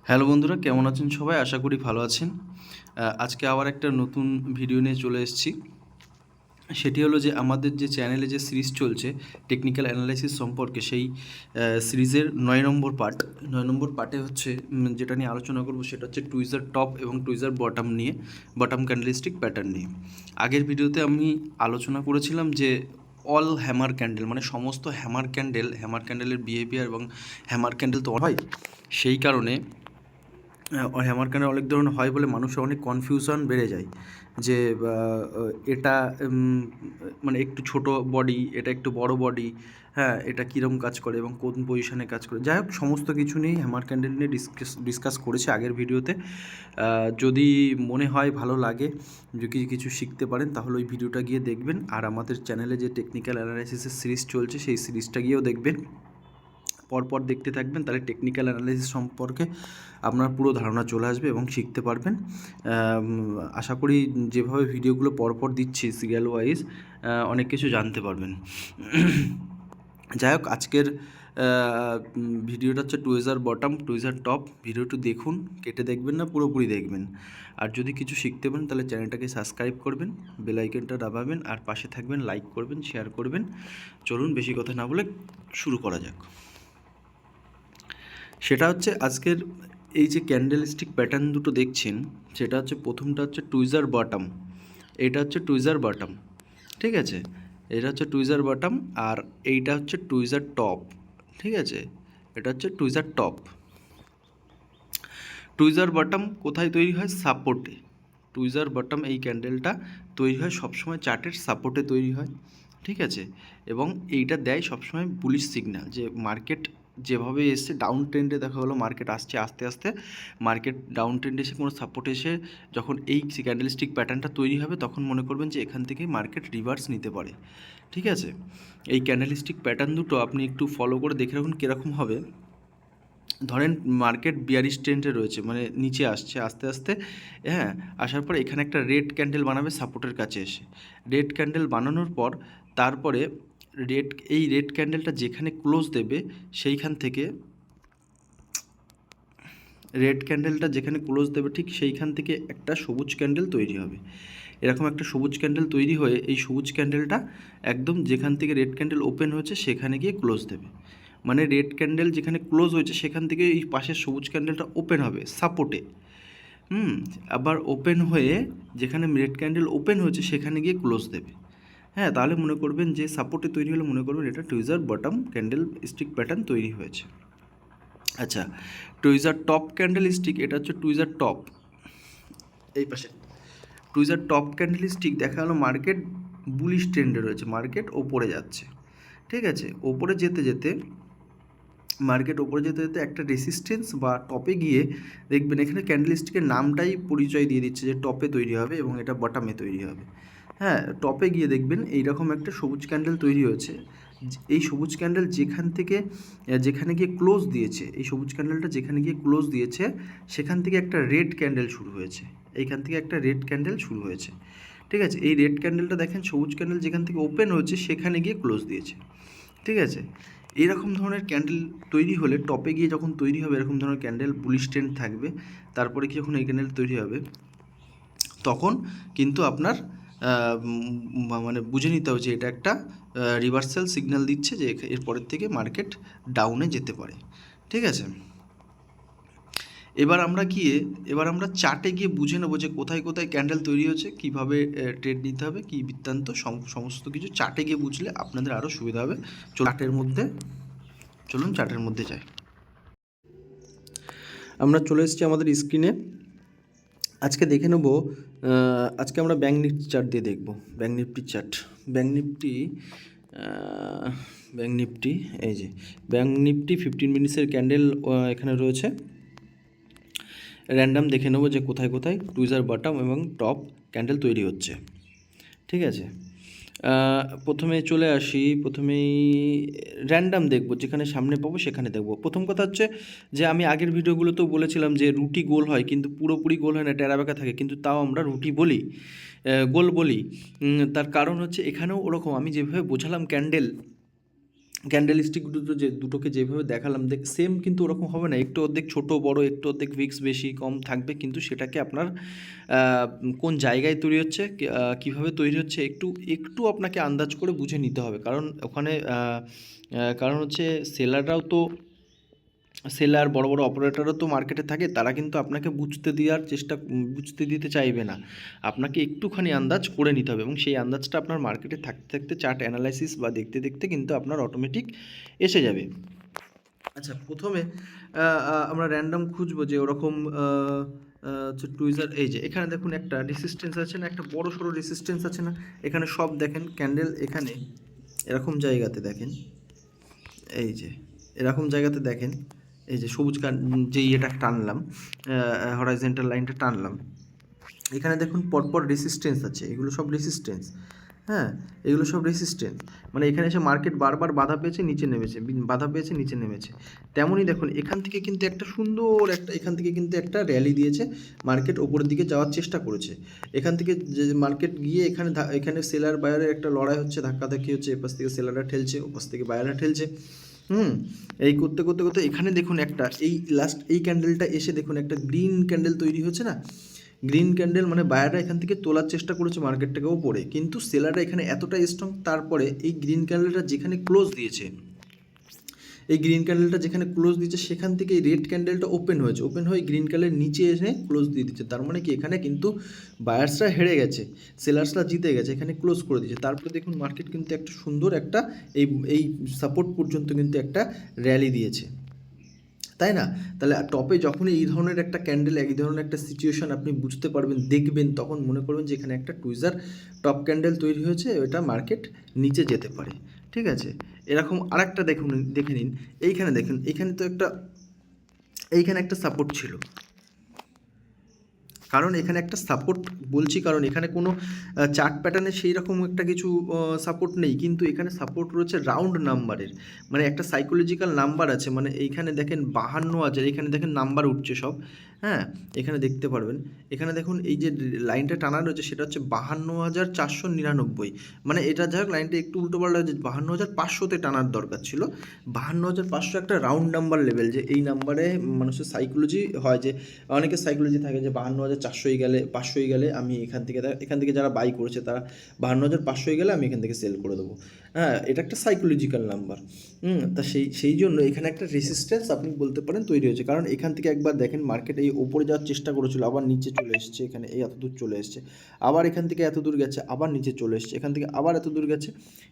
Hello বন্ধুরা, কেমন আছেন সবাই? আশা করি ভালো আছেন। আজকে আবার একটা নতুন ভিডিও নিয়ে চলে এসেছি। সেটি হলো যে আমাদের যে চ্যানেলে যে সিরিজ চলছে টেকনিক্যাল অ্যানালাইসিস সম্পর্কে, সেই সিরিজের 9 নম্বর পার্ট। 9 নম্বর পার্টে হচ্ছে যেটা নিয়ে আলোচনা করব সেটা হচ্ছে টুইজার টপ এবং টুইজার বটম নিয়ে, বটম ক্যান্ডেলস্টিক প্যাটার্ন নিয়ে। আগের ভিডিওতে আমি আলোচনা করেছিলাম যে অল হ্যামার ক্যান্ডেল, মানে সমস্ত হ্যামার ক্যান্ডেলের বিহেভিয়ার এবং হ্যামার ক্যান্ডেল তো হয়, সেই কারণে হ্যামার ক্যান্ডেল অনেক ধরনের হয় বলে মানুষের অনেক কনফিউশন বেড়ে যায় যে এটা মানে একটু ছোট বডি, এটা একটু বড় বডি, হ্যাঁ, এটা কীরকম কাজ করে এবং কোন পজিশনে কাজ করে। যাই হোক, সমস্ত কিছু নিয়ে হ্যামার ক্যান্ডেল নিয়ে ডিসকাস করেছে আগের ভিডিওতে। যদি মনে হয় ভালো লাগে, যদি কিছু শিখতে পারেন, তাহলে ওই ভিডিওটা গিয়ে দেখবেন। আর আমাদের চ্যানেলে যে টেকনিক্যাল অ্যানালাইসিসের সিরিজ চলছে সেই সিরিজটা গিয়েও দেখবেন, পরপর দেখতে থাকবেন, তাহলে টেকনিক্যাল অ্যানালাইসিস সম্পর্কে আপনার পুরো ধারণা চলে আসবে এবং শিখতে পারবেন। আশা করি যেভাবে ভিডিওগুলো পরপর দিচ্ছি সিরিয়াল ওয়াইজ, অনেক কিছু জানতে পারবেন। যাই হোক, আজকের ভিডিওটা হচ্ছে টুইজার বটম টুইজার টপ। ভিডিওটি দেখুন, কেটে দেখবেন না, পুরোপুরি দেখবেন। আর যদি কিছু শিখতে পারেন তাহলে চ্যানেলটাকে সাবস্ক্রাইব করবেন, বেল আইকনটা দাবাবেন, আর পাশে থাকবেন, লাইক করবেন, শেয়ার করবেন। চলুন বেশি কথা না বলে শুরু করা যাক। সেটা হচ্ছে আজকের এই যে ক্যান্ডেলস্টিক প্যাটার্ন দুটো দেখছেন, সেটা হচ্ছে প্রথমটা হচ্ছে টুইজার বটম, এটা হচ্ছে টুইজার বটম, ঠিক আছে? এটা হচ্ছে টুইজার বটম, আর এইটা হচ্ছে টুইজার টপ, ঠিক আছে? এটা হচ্ছে টুইজার টপ। টুইজার বটম কোথায় তৈরি হয়? সাপোর্টে। টুইজার বটম এই ক্যান্ডেলটা তৈরি হয় সবসময় চার্টের সাপোর্টে তৈরি হয়, ঠিক আছে? এবং এইটা দেয় সবসময় বুলিশ সিগন্যাল, যে মার্কেট যেভাবে এসছে ডাউন ট্রেন্ডে, দেখা হলো মার্কেট আসছে আস্তে আস্তে, মার্কেট ডাউন ট্রেন্ডে এসে কোনো সাপোর্টে এসে যখন এই ক্যান্ডেলস্টিক প্যাটার্নটা তৈরি হবে, তখন মনে করবেন যে এখান থেকে মার্কেট রিভার্স নিতে পারে, ঠিক আছে? এই ক্যান্ডেলস্টিক প্যাটার্ন দুটো আপনি একটু ফলো করে দেখে রাখুন কীরকম হবে। ধরেন মার্কেট বিয়ারিশ ট্রেন্ডে রয়েছে, মানে নিচে আসছে আস্তে আস্তে, হ্যাঁ, আসার পর এখানে একটা রেড ক্যান্ডেল বানাবে সাপোর্টের কাছে এসে। রেড ক্যান্ডেল বানানোর পর তারপরে এই রেড ক্যান্ডেলটা যেখানে ক্লোজ দেবে সেইখান থেকে, ঠিক সেইখান থেকে একটা সবুজ ক্যান্ডেল তৈরি হবে। এরকম একটা সবুজ ক্যান্ডেল তৈরি হয়ে এই সবুজ ক্যান্ডেলটা একদম যেখান থেকে রেড ক্যান্ডেল ওপেন হয়েছে সেখানে গিয়ে ক্লোজ দেবে। মানে রেড ক্যান্ডেল যেখানে ক্লোজ হয়েছে সেখান থেকে এই পাশের সবুজ ক্যান্ডেলটা ওপেন হবে সাপোর্টে। আবার ওপেন হয়ে যেখানে রেড ক্যান্ডেল ওপেন হয়েছে সেখানে গিয়ে ক্লোজ দেবে। হ্যাঁ, তাহলে মনে করবেন যে সাপোর্টে তৈরি হলে মনে করবেন এটা tweezer bottom candle stick pattern তৈরি হয়েছে। আচ্ছা, টুইজার টপ ক্যান্ডেল স্টিক, এটা হচ্ছে টুইজার টপ। এই পাশে টুইজার টপ ক্যান্ডেল স্টিক দেখা গেলো মার্কেট বুলিশ ট্রেন্ডে রয়েছে, মার্কেট ওপরে যাচ্ছে, ঠিক আছে? ওপরে যেতে যেতে একটা রেসিস্টেন্স বা টপে গিয়ে দেখবেন এখানে ক্যান্ডেল স্টিকের নামটাই পরিচয় দিয়ে দিচ্ছে যে টপে তৈরি হবে এবং এটা বটমে তৈরি হবে। হ্যাঁ, টপে গিয়ে দেখবেন এইরকম একটা সবুজ ক্যান্ডেল তৈরি হয়েছে। এই সবুজ ক্যান্ডেল যেখানে গিয়ে ক্লোজ দিয়েছে, এই সবুজ ক্যান্ডেলটা যেখানে গিয়ে ক্লোজ দিয়েছে সেখান থেকে একটা রেড ক্যান্ডেল শুরু হয়েছে, এইখান থেকে একটা রেড ক্যান্ডেল শুরু হয়েছে, ঠিক আছে? এই রেড ক্যান্ডেলটা দেখেন, সবুজ ক্যান্ডেল যেখান থেকে ওপেন হয়েছে সেখানে গিয়ে ক্লোজ দিয়েছে, ঠিক আছে? এরকম ধরনের ক্যান্ডেল তৈরি হলে টপে গিয়ে যখন তৈরি হবে এরকম ধরনের ক্যান্ডেল, বুলিশ ট্রেন্ড থাকবে। তারপরে কি যখন এই ক্যান্ডেল তৈরি হবে তখন কিন্তু আপনার মানে বুঝে নিতে হবে যে এটা একটা রিভার্সাল সিগন্যাল দিচ্ছে যে এরপরের থেকে মার্কেট ডাউনে যেতে পারে, ঠিক আছে? এবার আমরা চার্টে গিয়ে বুঝে নেবো যে কোথায় কোথায় ক্যান্ডেল তৈরি হচ্ছে, কীভাবে ট্রেড নিতে হবে, কী বৃত্তান্ত, সমস্ত কিছু চার্টে গিয়ে বুঝলে আপনাদের আরও সুবিধা হবে। চলুন চার্টের মধ্যে যাই। আমরা চলে এসেছি আমাদের স্ক্রিনে। আজকে দেখে নেব, আজকে আমরা ব্যাঙ্ক নিফটি চার্ট দিয়ে দেখব। Bank Nifty chart, bank Nifty এই যে ব্যাঙ্ক নিফটি 15 মিনিটসের ক্যান্ডেল এখানে রয়েছে। র্যান্ডাম দেখে নেব যে কোথায় কোথায় টুইজার বটম এবং টপ ক্যান্ডেল তৈরি হচ্ছে, ঠিক আছে? প্রথমেই র্যান্ডাম দেখব, যেখানে সামনে পাবো সেখানে দেখব। প্রথম কথা হচ্ছে যে আমি আগের ভিডিওগুলোতেও বলেছিলাম যে রুটি গোল হয়, কিন্তু পুরোপুরি গোল হয় না, টেরাবেঁকা থাকে, কিন্তু তাও আমরা রুটি বলি, গোল বলি। তার কারণ হচ্ছে এখানেও ওরকম আমি যেভাবে বোঝালাম ক্যান্ডেল, ক্যান্ডেলস্টিক দুটো দুটোকে যেভাবে দেখালাম সেম কিন্তু ওরকম হবে না, একটু অর্ধেক ছোটো বড়, একটু অর্ধেক উইক্স বেশি কম থাকবে, কিন্তু সেটাকে আপনার কোন জায়গায় তৈরি হচ্ছে, কীভাবে তৈরি হচ্ছে একটু একটু আপনাকে আন্দাজ করে বুঝে নিতে হবে। কারণ ওখানে কারণ হচ্ছে সেলার বড় বড় অপারেটরও তো মার্কেটে থাকে, তারা কিন্তু আপনাকে বুঝতে দিতে চাইবে না। আপনাকে একটুখানি আন্দাজ করে নিতে হবে এবং সেই আন্দাজটা আপনার মার্কেটে থাকতে থাকতে চার্ট অ্যানালাইসিস বা দেখতে দেখতে কিন্তু আপনার অটোমেটিক এসে যাবে। আচ্ছা, প্রথমে আমরা র্যান্ডম খুঁজবো যে ওরকম টুইজার, এই যে এখানে দেখুন একটা রেসিস্ট্যান্স আছে না, একটা বড় সড়ো রেসিস্ট্যান্স আছে না, এখানে সব দেখেন ক্যান্ডেল এখানে এরকম জায়গাতে দেখেন, এই যে এরকম জায়গাতে দেখেন, এই যে সবুজ যে ইয়েটা টানলাম, হরাইজন্টাল লাইনটা টানলাম, এখানে দেখুন পরপর রেসিস্ট্যান্স আছে, এগুলো সব রেসিস্ট্যান্স। হ্যাঁ, এগুলো সব রেসিস্ট্যান্স, মানে এখানে এসে মার্কেট বারবার বাধা পেয়েছে, নিচে নেমেছে, বাধা পেয়েছে, নিচে নেমেছে। তেমনই দেখুন এখান থেকে কিন্তু একটা সুন্দর এখান থেকে কিন্তু একটা র্যালি দিয়েছে, মার্কেট ওপরের দিকে যাওয়ার চেষ্টা করেছে। এখান থেকে যে মার্কেট গিয়ে এখানে সেলার বায়ারের একটা লড়াই হচ্ছে, ধাক্কাধাক্কি হচ্ছে, এপাশ থেকে সেলাররা ঠেলছে, ওপাশ থেকে বায়াররা ঠেলছে। এই করতে করতে করতে এখানে দেখুন একটা এই ক্যান্ডেলটা এসে দেখুন একটা গ্রিন ক্যান্ডেল তৈরি হচ্ছে না, গ্রিন ক্যান্ডেল, মানে বায়াররা এখান থেকে তোলার চেষ্টা করেছে মার্কেটটাকেও পড়ে, কিন্তু সেলাররা এখানে এতটাই স্ট্রং। তারপরে এই গ্রিন ক্যান্ডেলটা যেখানে ক্লোজ দিয়েছে, সেখান থেকে এই রেড ক্যান্ডেলটা ওপেন হয়ে গ্রিন ক্যান্ডেলের নিচে এসে ক্লোজ দিয়ে দিচ্ছে। তার মানে কি এখানে কিন্তু বায়ার্সরা হেরে গেছে, সেলার্সরা জিতে গেছে, এখানে ক্লোজ করে দিয়েছে। তারপরে দেখুন মার্কেট কিন্তু একটা সুন্দর একটা এই সাপোর্ট পর্যন্ত কিন্তু একটা র্যালি দিয়েছে, তাই না? তাহলে টপে যখনই এই ধরনের একটা ক্যান্ডেল, এই ধরনের একটা সিচুয়েশন আপনি বুঝতে পারবেন, দেখবেন, তখন মনে করবেন যে এখানে একটা টুইজার টপ ক্যান্ডেল তৈরি হয়েছে, ওটা মার্কেট নিচে যেতে পারে। ঠিক আছে, এরকম আরেকটা দেখে নিন, এইখানে দেখুন, এইখানে একটা সাপোর্ট ছিল, কারণ এখানে একটা সাপোর্ট বলছি, কারণ এখানে কোনো চার্ট প্যাটার্নে সেই রকম একটা কিছু সাপোর্ট নেই, কিন্তু এখানে সাপোর্ট রয়েছে রাউন্ড নাম্বারের, মানে একটা সাইকোলজিক্যাল নাম্বার আছে, মানে এইখানে দেখেন 52,000, এখানে দেখেন নাম্বার উঠছে সব। হ্যাঁ, এখানে দেখতে পারবেন, এখানে দেখুন এই যে লাইনটা টানা রয়েছে সেটা হচ্ছে 52,499, মানে এটা যাই হোক লাইনটা একটু উল্টোপাল্টা হয়েছে, 52,500-তে টানার দরকার ছিল। 52,500 একটা রাউন্ড নাম্বার লেভেল, যে এই নাম্বারে মানুষের সাইকোলজি হয়, যে অনেকের সাইকোলজি থাকে যে 52,400 গেলে আমি এখান থেকে যারা বাই করেছে তারা 52,500 গেলে আমি এখান থেকে সেল করে দেবো। হ্যাঁ, এটা একটা সাইকোলজিক্যাল নাম্বার। তা সেই জন্য এখানে একটা রেসিস্ট্যান্স আপনি বলতে পারেন তৈরি হয়েছে, কারণ এখান থেকে একবার দেখেন মার্কেট এই ওপরে যাওয়ার চেষ্টা করেছিল, আবার নিচে চলে এসছে, এখানে এই এত দূর চলে এসছে, আবার এখান থেকে এত দূর গেছে, আবার নিচে চলে এসছে, এখান থেকে আবার এত দূর গেছে।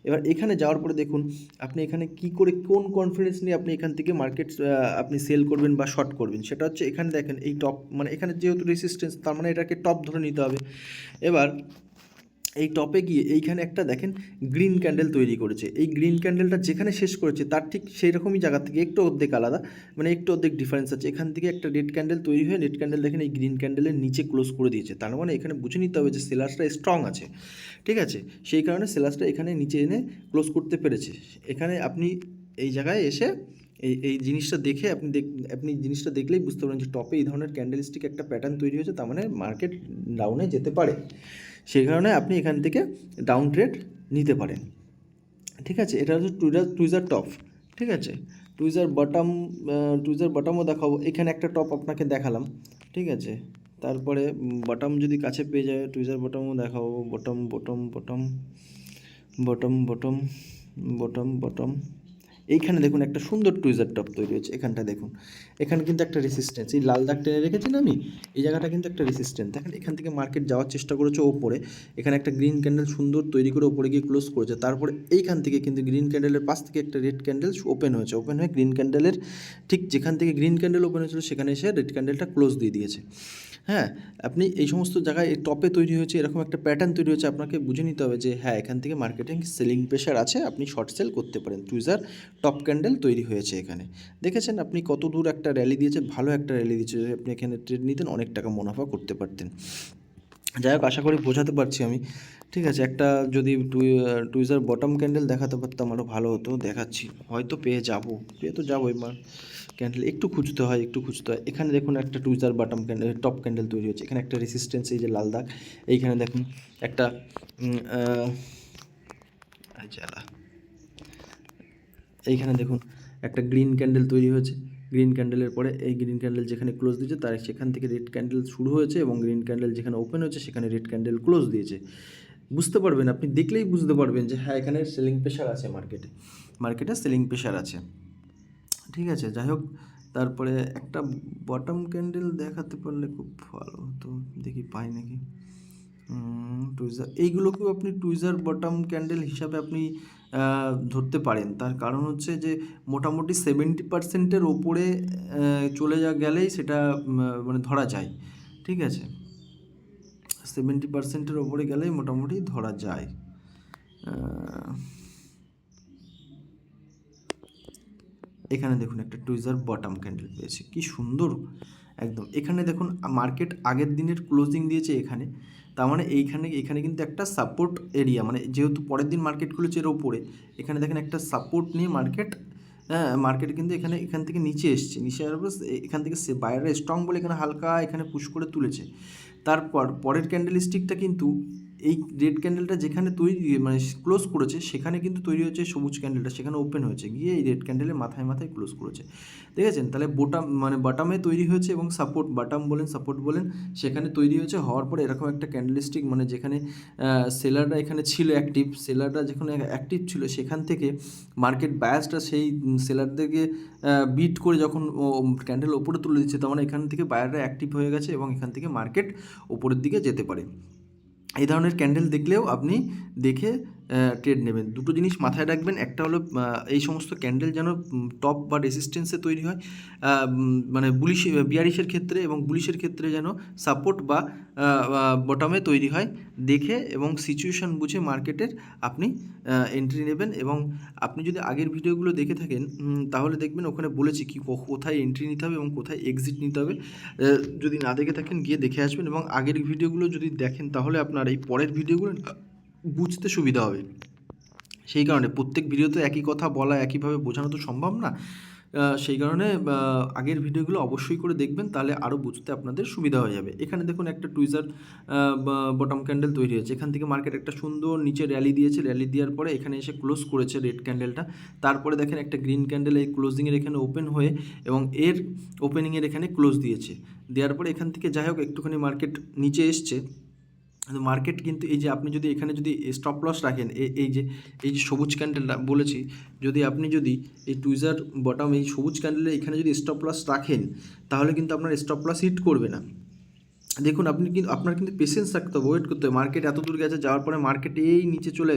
এবার এখানে যাওয়ার পরে দেখুন আপনি এখানে কি করে, কোন কনফিডেন্স নিয়ে আপনি এখান থেকে মার্কেট আপনি সেল করবেন বা শর্ট করবেন, সেটা হচ্ছে এখানে দেখেন এই টপ, মানে এখানে যেহেতু রেসিস্ট্যান্স, তার মানে এটাকে টপ ধরে নিতে হবে। এবার এই টপে গিয়ে এইখানে একটা দেখেন গ্রিন ক্যান্ডেল তৈরি করেছে, এই গ্রিন ক্যান্ডেলটা যেখানে শেষ করেছে তার ঠিক সেই রকমই জায়গা থেকে একটু অর্ধেক আলাদা, মানে একটু অর্ধেক ডিফারেন্স আছে, এখান থেকে একটা রেড ক্যান্ডেল তৈরি হয়ে রেড ক্যান্ডেল দেখেন এই গ্রিন ক্যান্ডেলের নিচে ক্লোজ করে দিয়েছে। তার মানে এখানে বুঝে নিতে হবে যে সেলার্সটা স্ট্রং আছে, ঠিক আছে, সেই কারণে সেলার্সটা এখানে নিচে এনে ক্লোজ করতে পেরেছে। এখানে আপনি এই জায়গায় এসে এই জিনিসটা দেখে আপনি জিনিসটা দেখলেই বুঝতে পারেন যে টপে এই ধরনের ক্যান্ডেলস্টিক একটা প্যাটার্ন তৈরি হয়েছে, তার মানে মার্কেট ডাউনে যেতে পারে, সেই কারণে আপনি এখান থেকে ডাউন ট্রেড নিতে পারেন। ঠিক আছে, এটা হচ্ছে টুইজার টপ। ঠিক আছে, টুইজার বটমও দেখাবো, এখানে একটা টপ আপনাকে দেখালাম। ঠিক আছে, তারপরে বটম যদি কাছে পেয়ে যায় টুইজার বটমও দেখাবো, বটম। এইখানে দেখুন একটা সুন্দর টুইজার টপ তৈরি হয়েছে, এখানটা দেখুন, এখানে কিন্তু একটা রেসিস্ট্যান্স, এই লাল দাগ টেনে রেখেছি না আমি, এই জায়গাটা কিন্তু একটা রেসিস্ট্যান্স দেখেন, এখান থেকে মার্কেট যাওয়ার চেষ্টা করেছে ওপরে, এখানে একটা গ্রিন ক্যান্ডেল সুন্দর তৈরি করে ওপরে গিয়ে ক্লোজ করেছে, তারপরে এইখান থেকে কিন্তু গ্রিন ক্যান্ডেলের পাশ থেকে একটা রেড ক্যান্ডেল ওপেন হয়ে গ্রিন ক্যান্ডেলের ঠিক যেখান থেকে গ্রিন ক্যান্ডেল ওপেন হয়েছিল সেখানে এসে রেড ক্যান্ডেলটা ক্লোজ দিয়ে দিয়েছে। হ্যাঁ, আপনি এই সমস্ত জায়গায় এই টপে তৈরি হয়েছে এরকম একটা প্যাটার্ন তৈরি হয়েছে, আপনাকে বুঝে নিতে হবে যে হ্যাঁ এখান থেকে মার্কেটিং সেলিং প্রেশার আছে, আপনি শর্ট সেল করতে পারেন। টুইজার টপ ক্যান্ডেল তৈরি হয়েছে এখানে, দেখেছেন আপনি কত দূর একটা র্যালি দিয়েছে, ভালো একটা র্যালি দিয়েছে, আপনি এখানে ট্রেড নিতেন অনেক টাকা মুনাফা করতে পারতেন। যাই হোক, আশা করি বোঝাতে পারছি আমি। ঠিক আছে, একটা যদি টুইজার বটম ক্যান্ডেল দেখাতে পারতাম আরও ভালো হতো, দেখাচ্ছি, হয়তো পেয়ে তো যাবো এবার। ক্যান্ডেল একটু খুঁজতে হয়। এখানে দেখুন একটা tweezer bottom candle top candle তৈরি হচ্ছে, এখানে একটা রেসিস্ট্যান্স, এই যে লাল দাগ, এইখানে দেখুন একটা এইখানে দেখুন একটা গ্রিন ক্যান্ডেল তৈরি হয়েছে, গ্রিন ক্যান্ডেলের পরে এই গ্রিন ক্যান্ডেল যেখানে ক্লোজ দিয়েছে তার সেখান থেকে রেড ক্যান্ডেল শুরু হয়েছে এবং গ্রিন ক্যান্ডেল যেখানে ওপেন হয়েছে সেখানে রেড ক্যান্ডেল ক্লোজ দিয়েছে। বুঝতে পারবেন, আপনি দেখলেই বুঝতে পারবেন যে হ্যাঁ এখানে সেলিং প্রেশার আছে, মার্কেটে সেলিং প্রেশার আছে। ঠিক আছে, যাই হোক, তারপরে একটা বটম ক্যান্ডেল দেখাতে পারলে খুব ভালো হতো, দেখি পাই নাকি। টুইজার, এইগুলোকেও আপনি টুইজার বটম ক্যান্ডেল হিসাবে আপনি ধরতে পারেন। তার কারণ হচ্ছে যে মোটামুটি 70%-এর ওপরে চলে গেলেই সেটা মানে ধরা যায়। ঠিক আছে, 70%-এর ওপরে গেলেই মোটামুটি ধরা যায়। এখানে দেখুন একটা টুইজার বটম ক্যান্ডেল পেয়েছে, কি সুন্দর একদম। এখানে দেখুন মার্কেট আগের দিনের ক্লোজিং দিয়েছে এখানে, তার মানে এখানে কিন্তু একটা সাপোর্ট এরিয়া, মানে যেহেতু পরের দিন মার্কেট খুলেছে এর ওপরে, এখানে দেখেন একটা সাপোর্ট নিয়ে মার্কেট কিন্তু এখান থেকে নিচে এসছে, নিচে আসার পর এখান থেকে বায়াররা স্ট্রং বলে এখানে হালকা এখানে পুশ করে তুলেছে। তারপর পরের ক্যান্ডেল স্টিকটা কিন্তু এই রেড ক্যান্ডেলটা যেখানে তৈরি মানে ক্লোজ করেছে সেখানে কিন্তু তৈরি হচ্ছে সবুজ ক্যান্ডেলটা, সেখানে ওপেন হয়েছে গিয়ে এই রেড ক্যান্ডেলের মাথায় ক্লোজ করেছে। দেখেছেন, তাহলে বটামে তৈরি হয়েছে এবং বাটাম বলেন সাপোর্ট বলেন সেখানে তৈরি হয়েছে, হওয়ার পরে এরকম একটা ক্যান্ডেলস্টিক মানে যেখানে সেলাররা এখানে ছিল অ্যাক্টিভ, সেলাররা যেখানে অ্যাক্টিভ ছিল সেখান থেকে মার্কেট বায়াসটা সেই সেলারদেরকে বিট করে যখন ক্যান্ডেল ওপরে তুলে দিচ্ছে, তার মানে এখান থেকে বায়াররা অ্যাক্টিভ হয়ে গেছে এবং এখান থেকে মার্কেট ওপরের দিকে যেতে পারে। এই ধরনের ক্যান্ডেল দেখলেও আপনি দেখে ট্রেড নেবেন। দুটো জিনিস মাথায় রাখবেন, একটা হলো এই সমস্ত ক্যান্ডেল যেন টপ বা রেসিস্ট্যান্সে তৈরি হয়, মানে বিয়ারিশের ক্ষেত্রে এবং বুলিশের ক্ষেত্রে যেন সাপোর্ট বা বটমে তৈরি হয়। দেখে এবং সিচুয়েশান বুঝে মার্কেটের আপনি এন্ট্রি নেবেন। এবং আপনি যদি আগের ভিডিওগুলো দেখে থাকেন তাহলে দেখবেন ওখানে বলেছি কি কোথায় এন্ট্রি নিতে হবে এবং কোথায় এক্সিট নিতে হবে। যদি না দেখে থাকেন গিয়ে দেখে আসবেন, এবং আগের ভিডিওগুলো যদি দেখেন তাহলে আপনার এই পরের ভিডিওগুলো বুঝতে সুবিধা হবে। সেই কারণে প্রত্যেক ভিডিওতে একই কথা বলা, একইভাবে বোঝানো তো সম্ভব না। সেই কারণে আগের ভিডিওগুলো অবশ্যই করে দেখবেন, তাহলে আরও বুঝতে আপনাদের সুবিধা হয়ে যাবে। এখানে দেখুন একটা টুইজার বটম ক্যান্ডেল তৈরি হয়েছে, এখান থেকে মার্কেট একটা সুন্দর নিচে র্যালি দিয়েছে, র্যালি দেওয়ার পরে এখানে এসে ক্লোজ করেছে রেড ক্যান্ডেলটা। তারপরে দেখেন একটা গ্রিন ক্যান্ডেল এই ক্লোজিংয়ের এখানে ওপেন হয়ে এবং এর ওপেনিংয়ের এখানে ক্লোজ দিয়েছে, দেওয়ার পরে এখান থেকে যাই হোক একটুখানি মার্কেট নিচে এসছে। মার্কেট কিন্তু এই যে আপনি যদি এখানে যদি স্টপ লস রাখেন, এই যে সবুজ ক্যান্ডেলটা বলেছি, যদি এই টুইজার বটম এই সবুজ ক্যান্ডেলের এখানে যদি স্টপ লস রাখেন তাহলে কিন্তু আপনার স্টপ লস হিট করবে না। দেখুন আপনার কিন্তু পেশেন্স রাখতে হবে, ওয়েট করতে হবে। মার্কেট এত দূর গেছে, যাওয়ার পরে মার্কেট এই নিচে চলে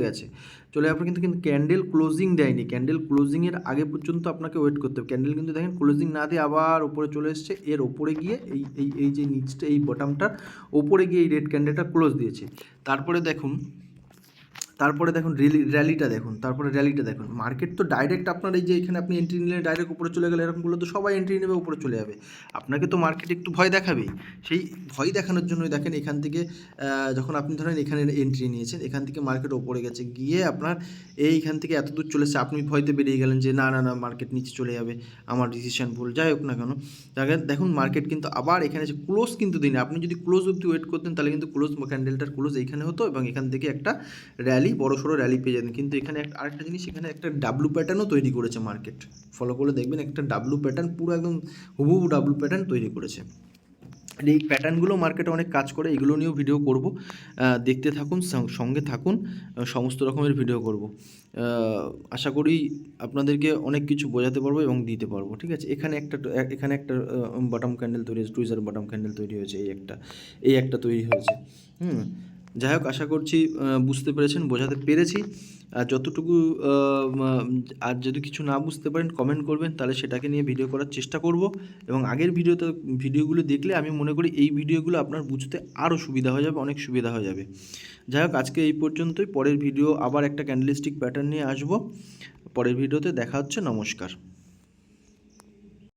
যাওয়ার পরে কিন্তু ক্যান্ডেল ক্লোজিং দেয়নি, ক্যান্ডেল ক্লোজিংয়ের আগে পর্যন্ত আপনাকে ওয়েট করতে হবে। ক্যান্ডেল কিন্তু দেখেন ক্লোজিং না দিয়ে আবার ওপরে চলে এসছে, এর ওপরে গিয়ে এই যে নিচটা এই বটমটার ওপরে গিয়ে এই রেড ক্যান্ডেলটা ক্লোজ দিয়েছে। তারপরে দেখুন র্যালিটা দেখুন। মার্কেট তো ডাইরেক্ট আপনার এই যে এখানে আপনি এন্ট্রি নিলে ডাইরেক্ট উপরে চলে গেলে, এরকম করলে তো সবাই এন্ট্রি নেবে, উপরে চলে যাবে। আপনাকে তো মার্কেট একটু ভয় দেখাবেই, সেই ভয় দেখানোর জন্যই দেখেন এখান থেকে যখন আপনি ধরেন এখানে এন্ট্রি নিয়েছেন, এখান থেকে মার্কেট ওপরে গেছে, গিয়ে আপনার এইখান থেকে এত দূর চলে এসেছে, আপনি ভয়তে বেরিয়ে গেলেন যে না মার্কেট নিচে চলে যাবে, আমার ডিসিশন ভুল, যাই হোক না কেন। দেখুন মার্কেট কিন্তু আবার এখানে যে ক্লোজ কিন্তু দিন, আপনি যদি ক্লোজ অবধি ওয়েট করতেন তাহলে কিন্তু ক্যান্ডেলটার ক্লোজ এইখানে হতো এবং এখান থেকে একটা বড়সড় র্যালি পেয়ে যেতেন। কিন্তু এখানে আরেকটা জিনিস, এখানে একটা ডাব্লু প্যাটার্নও তৈরি করেছে মার্কেট, ফলো করে দেখবেন একটা ডাব্লু প্যাটার্ন, পুরো একদম হুবহু ডাব্লু প্যাটার্ন তৈরি করেছে। এই প্যাটার্নগুলো মার্কেটে অনেক কাজ করে, এগুলো নিয়েও ভিডিও করব, দেখতে থাকুন, সঙ্গে থাকুন, সমস্ত রকমের ভিডিও করব। আশা করি আপনাদেরকে অনেক কিছু বোঝাতে পারবো এবং দিতে পারবো। ঠিক আছে, এখানে একটা বটম ক্যান্ডেল তৈরি হয়েছে, টুইজার বটম ক্যান্ডেল তৈরি হয়েছে, এই একটা তৈরি হয়েছে। যাই হোক, আশা করছি বুঝতে পেরেছেন, বোঝাতে পেরেছি। আর যতটুকু আর যদি কিছু না বুঝতে পারেন কমেন্ট করবেন, তাহলে সেটাকে নিয়ে ভিডিও করার চেষ্টা করব। এবং আগের ভিডিওগুলো দেখলে আমি মনে করি এই ভিডিওগুলো আপনার বুঝতে আরও সুবিধা হয়ে যাবে, অনেক সুবিধা হয়ে যাবে। যাই হোক, আজকে এই পর্যন্তই। পরের ভিডিও আবার একটা ক্যান্ডেলস্টিক প্যাটার্ন নিয়ে আসবো। পরের ভিডিওতে দেখা হচ্ছে। নমস্কার।